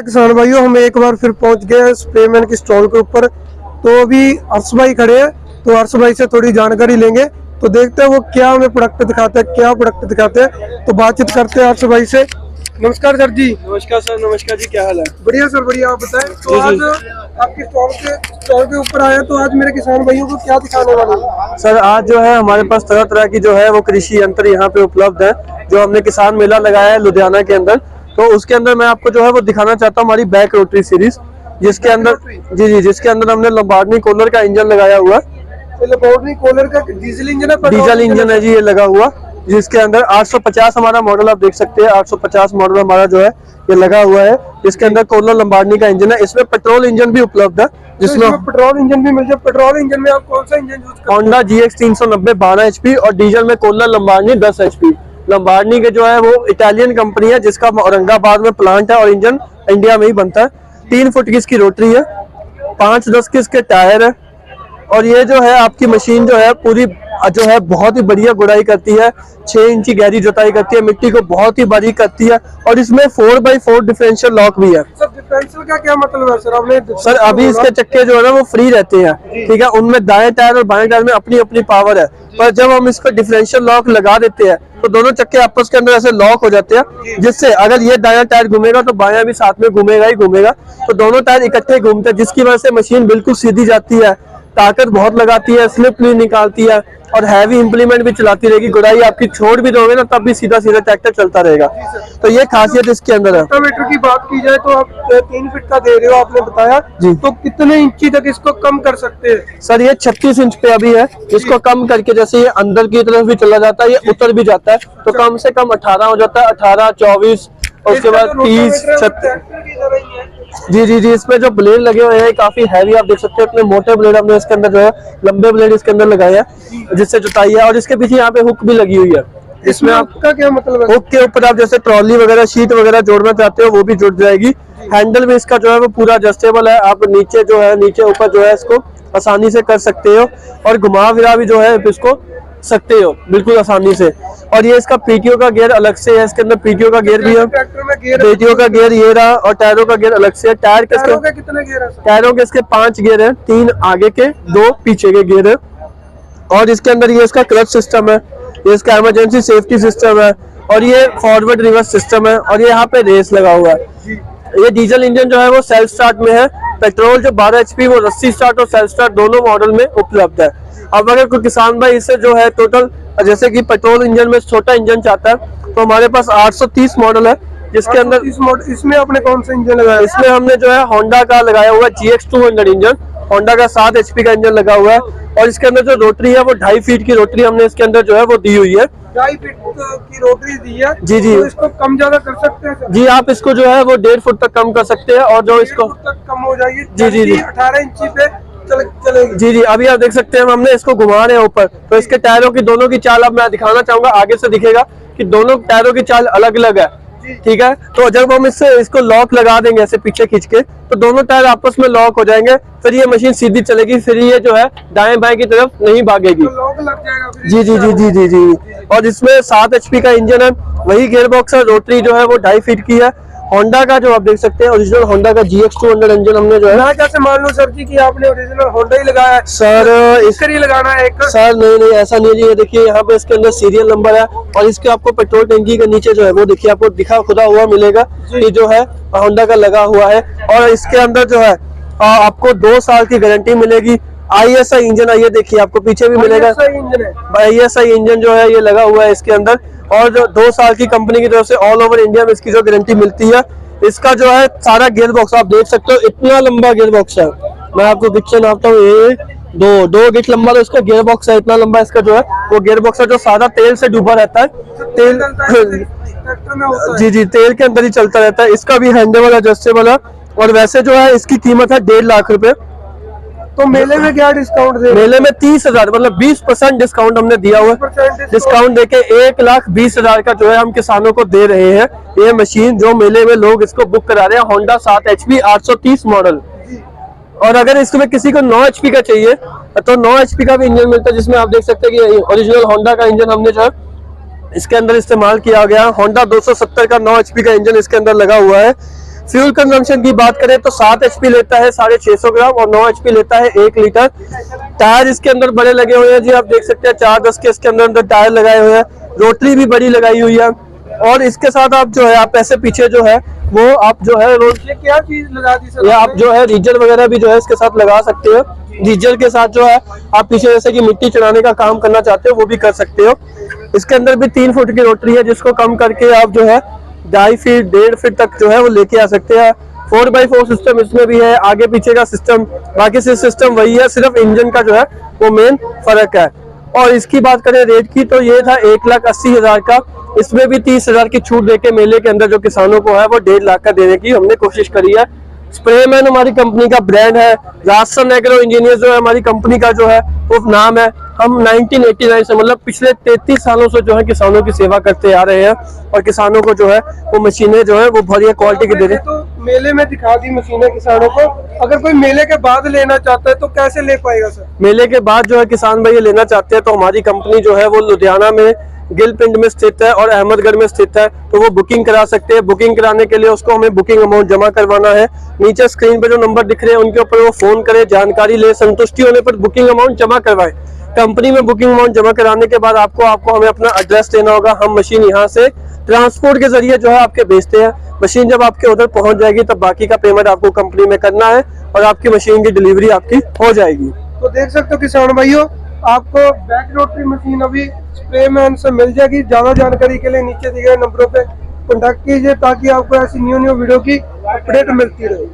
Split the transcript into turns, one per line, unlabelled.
किसान भाइयों, हम एक बार फिर पहुंच गए हैं स्प्रेमैन की स्टॉल के ऊपर। तो अभी हर्ष भाई खड़े हैं, तो हर्ष भाई से थोड़ी जानकारी लेंगे। तो देखते हैं वो क्या हमें प्रोडक्ट दिखाते हैं। तो बातचीत करते हैं हर्ष भाई से। नमस्कार सर जी।
नमस्कार सर। नमस्कार जी, क्या हाल है?
बढ़िया सर, बढ़िया। आप बताएं। तो आज आपकी स्टॉल के ऊपर आए, तो आज मेरे किसान भाइयों को क्या दिखाने वाले हैं?
सर, आज जो है हमारे पास तरह तरह की जो है वो कृषि यंत्र यहाँ पे उपलब्ध है, जो हमने किसान मेला लगाया है लुधियाना के अंदर। तो उसके अंदर मैं आपको जो है वो दिखाना चाहता हूँ हमारी बैक रोटरी सीरीज, जिसके अंदर जिसके अंदर हमने लंबार्डिनी कोलर का इंजन लगाया हुआ है।
लंबार्डिनी कोलर का डीजल इंजन है?
डीजल इंजन है जी, ये लगा हुआ, जिसके अंदर 850 हमारा मॉडल आप देख सकते हैं। 850 मॉडल हमारा जो है ये लगा हुआ है। इसके अंदर कोलर लंबार्डिनी का इंजन है। इसमें पेट्रोल इंजन भी उपलब्ध है, जिसमें
पेट्रोल इंजन भी मिल जाए। पेट्रोल इंजन में आप कौन सा इंजन यूज करते हैं?
होंडा GX 390 12 HP, और डीजल में कोलर लंबार्डिनी 10 HP। लंबार्डिनी के जो है वो इटालियन कंपनी है, जिसका औरंगाबाद में प्लांट है, और इंजन इंडिया में ही बनता है। 3 फुट की इसकी रोटरी है, 5-10 के इसके टायर है, और ये जो है आपकी मशीन जो है पूरी जो है बहुत ही बढ़िया गुड़ाई करती है। 6 इंची गहरी जुताई करती है, मिट्टी को बहुत ही बारीक करती है, और इसमें 4x4 डिफरेंशियल लॉक भी है।
सर, डिफरेंशियल का क्या मतलब है सर? आपने
सर, अभी इसके चक्के जो है ना वो फ्री रहते हैं, ठीक है। उनमें दाएं टायर और बाएं टायर में अपनी अपनी पावर है, पर जब हम इस पर डिफरेंशियल लॉक लगा देते हैं तो दोनों चक्के आपस के अंदर ऐसे लॉक हो जाते हैं, जिससे अगर ये दायां टायर घूमेगा तो बायां भी साथ में घूमेगा ही घूमेगा। तो दोनों टायर इकट्ठे घूमते हैं, जिसकी वजह से मशीन बिल्कुल सीधी जाती है, ताकत बहुत लगाती है, स्लिप नहीं निकालती है, और हैवी इंप्लीमेंट भी चलाती रहेगी। गुड़ाई आपकी छोड़ भी दोगे ना तब भी सीधा सीधा ट्रैक्टर चलता रहेगा। तो ये खासियत इसके अंदर है।
रोटावेटर की बात की जाए तो आप 3 फीट का दे रहे हो, आपने बताया
जी।
तो कितने इंची तक इसको कम कर सकते हैं?
सर, ये 36 इंच पे अभी है। इसको कम करके जैसे ये अंदर की तरफ भी चला जाता है, ये उतर भी जाता है, तो कम से कम 18 हो जाता है। 18, 24 और उसके बाद 30, 36। जी, इसमें जो ब्लेड लगे हुए हैं काफी हैवी, आप देख सकते हैं। इतने मोटे ब्लेड हमने इसके अंदर जो है लंबे ब्लेड इसके अंदर लगाए हैं, जिससे जुताई है। और इसके पीछे यहाँ पे हुक भी लगी हुई है। इसमें
आपका क्या मतलब है?
हुक के ऊपर आप जैसे ट्रॉली वगैरह, शीट वगैरह जोड़ना चाहते हो वो भी जुड़ जाएगी। हैंडल भी इसका जो है वो पूरा एडजस्टेबल है। आप नीचे जो है नीचे ऊपर जो है इसको आसानी से कर सकते हो, और घुमा फिरा भी जो है इसको सकते हो बिल्कुल आसानी से। और ये इसका PTO का गियर अलग से है, इसके अंदर PTO का गियर भी है। PTO का गियर ये रहा, और टायरों का गियर अलग से है। टायर के
कितने गियर है?
टायरों के इसके 5 गियर है, 3 आगे के, 2 पीछे के गियर है। और इसके अंदर ये इसका क्लच सिस्टम है, ये इसका इमरजेंसी सेफ्टी सिस्टम है, और ये फॉरवर्ड रिवर्स सिस्टम है, और ये यहाँ पे रेस लगा हुआ है। ये डीजल इंजन जो है वो सेल्फ स्टार्ट में है। पेट्रोल जो 12 HP वो रस्सी स्टार्ट और सेल्फ स्टार्ट दोनों मॉडल में उपलब्ध है। अब अगर कोई किसान भाई इससे जो है टोटल जैसे कि पेट्रोल इंजन में छोटा इंजन चाहता है, तो हमारे पास 830 मॉडल है, जिसके अंदर
इसमें आपने कौन सा इंजन लगाया?
इसमें हमने जो है होंडा का लगाया हुआ है GX 200 इंजन। होंडा का 7 HP का इंजन लगा हुआ है, और इसके अंदर जो रोटरी है वो 2.5 फीट की रोटरी हमने इसके अंदर जो है वो दी हुई है।
2.5 फीट की रोटरी दी है
जी।
तो इसको कम ज्यादा कर सकते हैं
जी, आप इसको जो है वो 1.5 फुट तक कम कर सकते हैं, और जो इसको
तक कम हो जाएगी।
जी
18 इंची पे चलेगी।
जी, अभी आप देख सकते हैं हमने इसको घुमा रहे हैं ऊपर। तो इसके टायरों की दोनों की चाल अब मैं दिखाना चाहूंगा, आगे से दिखेगा कि दोनों टायरों की चाल अलग अलग है, ठीक है। तो जब हम इसको लॉक लगा देंगे ऐसे पीछे खींच के, तो दोनों टायर आपस में लॉक हो जाएंगे, फिर ये मशीन सीधी चलेगी, फिर ये जो है दाएं बाएं की तरफ नहीं भागेगी।
तो लॉक लग जाएगा
फिर। जी। और इसमें 7 HP का इंजन है, वही गियर बॉक्स है। रोटरी जो है वो 2.5 फीट की है। होंडा का जो आप देख सकते हैं ओरिजिनल होंडा का GX 200 इंजन हमने जो है।
मैं कैसे मान लूं सर जी कि आपने ओरिजिनल होंडा ही लगाया है?
सर,
इसका ही लगाना है एक?
सर नहीं, ऐसा नहीं है। ये देखिए यहाँ पे इसके अंदर सीरियल नंबर है, और इसके आपको पेट्रोल टंकी के नीचे जो है वो देखिए आपको दिखा खुदा हुआ मिलेगा कि जो है होंडा का लगा हुआ है। और इसके अंदर जो है आपको 2 साल की गारंटी मिलेगी। ISI इंजन है, ये देखिए आपको पीछे भी मिलेगा। ISI इंजन जो है ये लगा हुआ है इसके अंदर, और जो 2 साल की कंपनी की तरफ से ऑल ओवर इंडिया में इसकी जो गारंटी मिलती है। इसका जो है सारा गियर बॉक्स आप देख सकते हो, इतना लंबा गियर बॉक्स है। मैं आपको गिट से नापता हूँ, 1 2 गिट लंबा तो इसका गियर बॉक्स है। इतना लंबा इसका जो है वो गियर बॉक्स है, जो सादा तेल से डूबा रहता है। जी, तेल के अंदर ही चलता रहता है। इसका भी हैंडेबल एडजस्टेबल है, और वैसे जो है इसकी कीमत है 1.5 लाख रुपए।
तो मेले में क्या डिस्काउंट दे?
मेले में 30,000 मतलब 20% डिस्काउंट हमने दिया हुआ है। डिस्काउंट देके 1,20,000 का जो है हम किसानों को दे रहे हैं ये मशीन, जो मेले में लोग इसको बुक करा रहे हैं। Honda 7 HP 830 model. और अगर इसमें किसी को 9 HP का चाहिए तो 9 HP का भी इंजन मिलता है, जिसमें आप देख सकते हैं कि ओरिजिनल होंडा का इंजन हमने जो है इसके अंदर इस्तेमाल किया गया। होंडा 270 का 9 HP का इंजन इसके अंदर लगा हुआ है। फ्यूल कंजम्पशन की बात करें तो 7 HP लेता है 650 ग्राम और 9 HP लेता है 1 लीटर। टायर इसके अंदर बड़े लगे हुए हैं जी, आप देख सकते हैं 410 के इसके अंदर टायर लगाए हुए हैं, रोटरी भी बड़ी लगाई हुई है। और इसके साथ आप जो है आप ऐसे पीछे जो है वो आप जो है
ये क्या चीज लगा दी सर?
या आप जो है रीजर वगैरह भी जो है इसके साथ लगा सकते हो। रीजर के साथ जो है आप पीछे जैसे कि मिट्टी चढ़ाने का काम करना चाहते हो वो भी कर सकते हो। इसके अंदर भी 3 फुट की रोटरी है जिसको कम करके आप जो है 2.5 फीट 1.5 फीट तक जो है वो लेके आ सकते हैं। 4x4 सिस्टम इसमें भी है, आगे पीछे का सिस्टम, बाकी सिस्टम वही है, सिर्फ इंजन का जो है वो मेन फर्क है। और इसकी बात करें रेट की तो ये था 1,80,000 का, इसमें भी 30,000 की छूट देके मेले के अंदर जो किसानों को है वो 1.5 लाख का देने की हमने कोशिश करी है। स्प्रेमैन हमारी कंपनी का ब्रांड है, राजस्थान एग्रो इंजीनियर जो है हमारी कंपनी का जो है वो नाम है। हम 1989 से मतलब पिछले 33 सालों से जो है किसानों की सेवा करते आ रहे हैं और किसानों को जो है वो मशीनें जो है वो बढ़िया क्वालिटी की दे रहे हैं।
तो मेले में दिखा दी मशीनें किसानों को, अगर कोई मेले के बाद लेना चाहता है तो कैसे ले पाएगा सर?
मेले के बाद जो है किसान भाई ये लेना चाहते हैं तो हमारी कंपनी जो है वो लुधियाना में गिल पिंड में स्थित है और अहमदगढ़ में स्थित है, तो वो बुकिंग करा सकते हैं। बुकिंग कराने के लिए उसको हमें बुकिंग अमाउंट जमा करवाना है। नीचे स्क्रीन पे जो नंबर दिख रहे हैं उनके ऊपर वो फोन करे, जानकारी ले, संतुष्टि होने पर बुकिंग अमाउंट जमा करवाए। कंपनी में बुकिंग अमाउंट जमा कराने के बाद आपको हमें अपना एड्रेस देना होगा। हम मशीन यहाँ से ट्रांसपोर्ट के जरिए जो है आपके भेजते हैं। मशीन जब आपके उधर पहुंच जाएगी तब बाकी का पेमेंट आपको कंपनी में करना है और आपकी मशीन की डिलीवरी आपकी हो जाएगी।
तो देख सकते हो किसान भाइयों, आपको बैक रोटरी मशीन अभी स्प्रेमैन से मिल जाएगी। ज्यादा जानकारी के लिए नीचे दिए गए नंबरों पे कॉन्टैक्ट कीजिए ताकि आपको ऐसी न्यू वीडियो की अपडेट मिलती रहे।